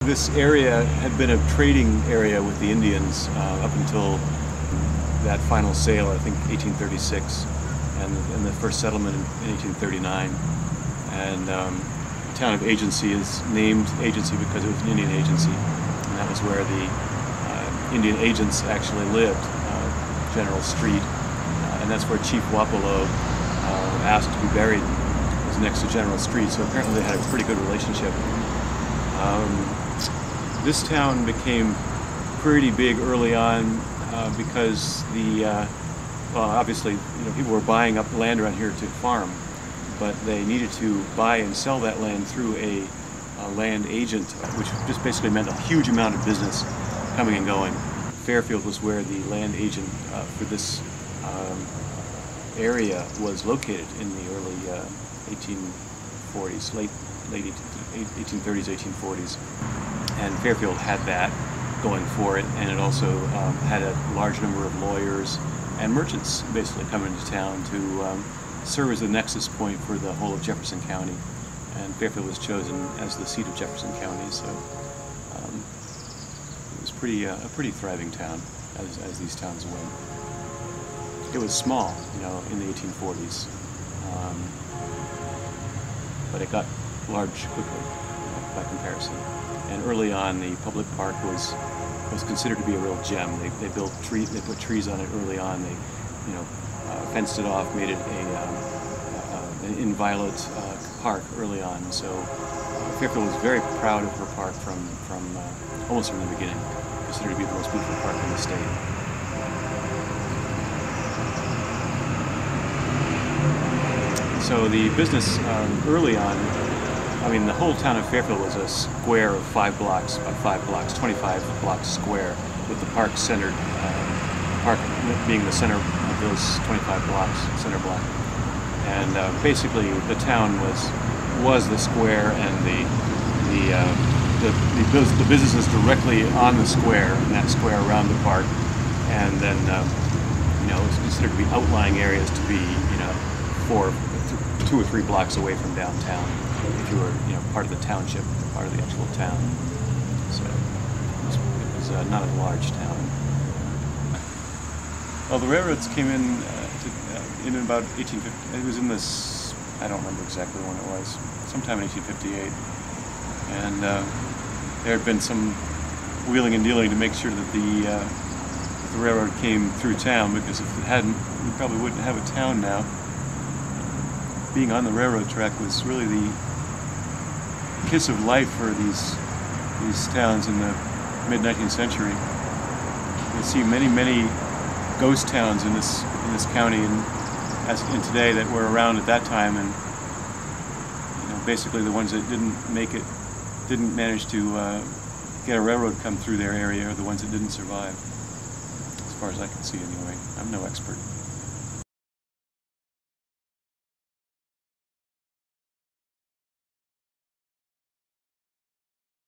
This area had been a trading area with the Indians up until that final sale, I think 1836, and the first settlement in 1839. And the town of Agency is named Agency because it was an Indian agency, and that was where the Indian agents actually lived, General Street, and that's where Chief Wapello asked to be buried, was next to General Street, so apparently they had a pretty good relationship. This town became pretty big early on because well, obviously, people were buying up land around here to farm, but they needed to buy and sell that land through a land agent, which just basically meant a huge amount of business coming and going. Fairfield was where the land agent for this area was located in the early 1840s, late 1830s, 1840s. And Fairfield had that going for it, and it also had a large number of lawyers and merchants basically coming into town to serve as the nexus point for the whole of Jefferson County. And Fairfield was chosen as the seat of Jefferson County, so it was a pretty thriving town, as these towns went. It was small, in the 1840s, but it got large quickly by comparison. And early on, the public park was considered to be a real gem. They put trees on it early on. They, fenced it off, made it an inviolate park early on. So Fairfield was very proud of her park from almost from the beginning. Considered to be the most beautiful park in the state. So the business early on, the whole town of Fairfield was a square of 5 blocks, about 5 blocks, 25 blocks square, with the park centered, park being the center of those 25 blocks, center block. And basically, the town was the square, and the businesses directly on the square, and that square around the park, and then it was considered to be outlying areas to be 2 or 3 blocks away from downtown, if you were part of the township, part of the actual town. So it was not a large town. Well, the railroads came in in about 1850. It was in this, I don't remember exactly when it was, sometime in 1858. And there had been some wheeling and dealing to make sure that the railroad came through town, because if it hadn't, we probably wouldn't have a town now. Being on the railroad track was really the kiss of life for these towns in the mid-19th century. You see many ghost towns in this county, and in today, that were around at that time, and basically the ones that didn't manage to get a railroad come through their area are the ones that didn't survive, as far as I can see anyway. I'm no expert.